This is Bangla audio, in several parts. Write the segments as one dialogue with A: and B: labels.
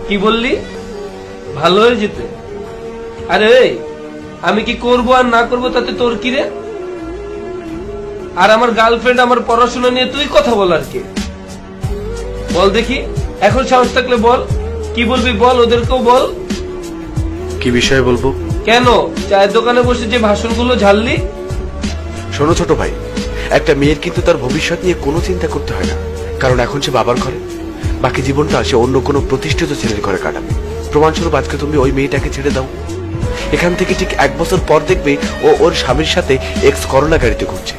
A: কি বললি? ভালো হয়ে যেতে? আরে আমি কি করব আর না করব তাতে তোর কি রে? আর আমার গার্লফ্রেন্ড আমার পড়াশোনা নিয়ে তুই কথা বলার কে? বল দেখি, এখন সাহস থাকলে বল, কি বলবি বল, ওদেরকেও বল।
B: কি বিষয়ে বলবো?
A: কেন চায়ের দোকানে বসে যে ভাষণগুলো ঝাড়লি?
B: শোনো ছোট ভাই, একটা মেয়ের কিন্তু তার ভবিষ্যৎ নিয়ে কোনো চিন্তা করতে হয় না, কারণ এখন সে বাবার ঘরে, বাকি জীবনটা সে অন্য কোনো প্রতিষ্ঠিত ছেলের ঘরে কাটাবে। প্রমাণস্বরূপ আজকে তুমি ওই মেয়েটাকে ছেড়ে দাও, এখান থেকে ঠিক 1 বছর পর দেখবে ও ওর স্বামীর সাথে এক্স করোনা গাড়িতে ঘুরছে।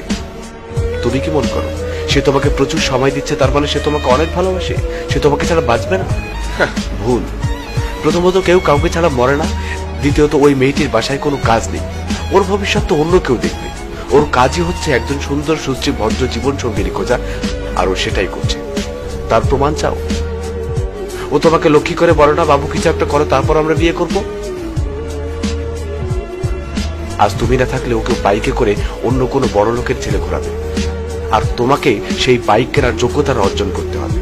B: তুমি কি মনে করো সে তোমাকে প্রচুর সময় দিচ্ছে তার মানে সে তোমাকে অনেক ভালোবাসে, সে তোমাকে ছাড়া বাঁচবে না? ভুল। প্রথমত কেউ কাউকে ছাড়া মরে না, দ্বিতীয়ত ওই মেয়েটির বাসায় কোনো কাজ নেই, ওর ভবিষ্যৎ তো অন্য কেউ দেখবে। ওর কাজই হচ্ছে একজন সুন্দর সুশ্রী ভদ্র জীবন সঙ্গিনী খোঁজা, আর ও সেটাই করছে। তার প্রমাণ চাও? ও তোমাকে লক্ষ্মী করে বলো না, বাবু কিছু একটা করো তারপর আমরা বিয়ে করব। আজ তুমি না থাকলে ওকে বাইকে করে অন্য কোনো বড় লোকের ছেলে ঘোরাবে, আর তোমাকে সেই বাইক কেনার যোগ্যতা অর্জন করতে হবে।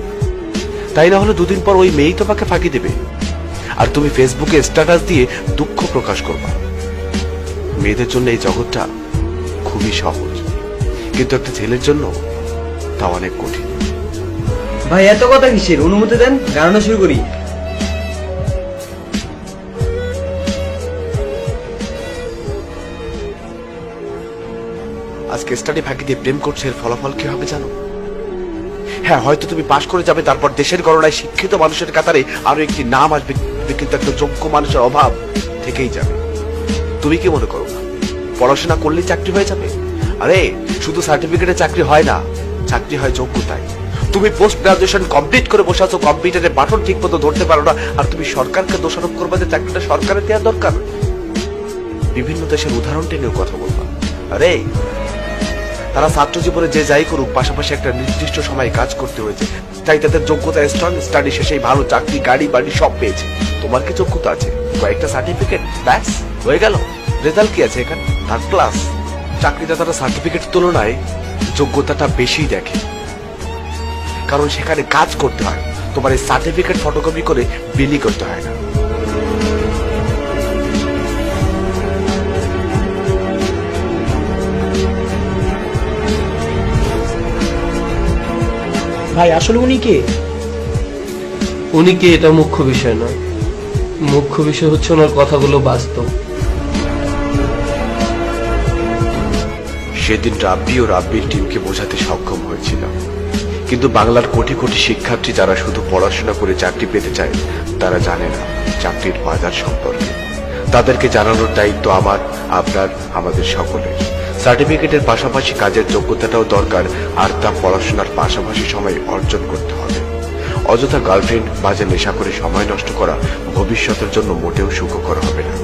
B: তাই না হলে দুদিন পর ওই মেয়েই তোমাকে ফাঁকি দেবে, আর তুমি ফেসবুকে স্ট্যাটাস দিয়ে দুঃখ প্রকাশ করবা। মেয়েদের জন্য এই জগৎটা খুবই সহজ, কিন্তু একটা ছেলের জন্য তা অনেক কঠিন।
C: ভাই এত কথা কিসের? অনুমতি দেন, গান শুরু করি।
B: আজকে স্টাডি ফাঁকি দিয়ে প্রেম করছে, এর ফলাফল কি হবে জানো? হ্যাঁ, হয়তো তুমি পাশ করে যাবে, তারপর দেশের গণনায় শিক্ষিত মানুষের কাতারে আরো একটি নাম আসবে, কিন্তু একটা যোগ্য মানুষের অভাব থেকেই যাবে। তুমি কি মনে করো পড়াশোনা করলেই চাকরি হয়ে যাবে? আরে শুধু সার্টিফিকেটে চাকরি হয় না, চাকরি হয় যোগ্যতায়। তুমি পোস্ট গ্রাজুয়েশন কমপ্লিট করে বসে আছো, কম্পিউটারে বাটন ঠিক মতো ধরতে পারো না, আর তুমি সরকারকে দোষারোপ করবে যে চাকরিটা সরকারের দেওয়া দরকার। বিভিন্ন দেশের উদাহরণ টেনেও কথা বলবা। আরে তারা ছাত্র জীবনে যে যাই করুক, পাশাপাশি একটা নির্দিষ্ট সময় কাজ করতে হয়েছে, তাই তাদের যোগ্যতা স্ট্রং, স্টাডি শেষেই ভালো চাকরি, গাড়ি বাড়ি সব পেয়েছে। তোমার কি যোগ্যতা আছে? কয়েকটা সার্টিফিকেট, ব্যাস হয়ে গেল। রেজাল্ট কি আছে এখানে? 3rd class. চাকরিদাতারা সার্টিফিকেট তুলনায় যোগ্যতাটা বেশি দেখে, কারণ সেখানে কাজ করতে হয়, তোমার এই সার্টিফিকেট ফটোকপি করে বিলি করতে হয় না।
C: ভাই আসলে উনি কে?
A: উনি কি এটা মুখ্য বিষয় না, মুখ্য বিষয় হচ্ছে ওনার কথাগুলো বাস্তব।
B: সেদিন রাব্বি ও রাব্বির টিমকে বোঝাতে সক্ষম হয়েছিলাম, কিন্তু বাংলার কোটি কোটি শিক্ষার্থী যারা শুধু পড়াশোনা করে চাকরি পেতে চায়, তারা জানে না চাকরির বাজার সম্পর্কে। তাদেরকে জানানোর দায়িত্ব আমার, আপনার, আমাদের সকলের। সার্টিফিকেটের পাশাপাশি কাজের যোগ্যতাটাও দরকার, আর তা পড়াশোনার পাশাপাশি সময় অর্জন করতে হবে। অযথা গার্লফ্রেন্ড বাজে নেশা করে সময় নষ্ট করা ভবিষ্যতের জন্য মোটেও সুখকর হবে না।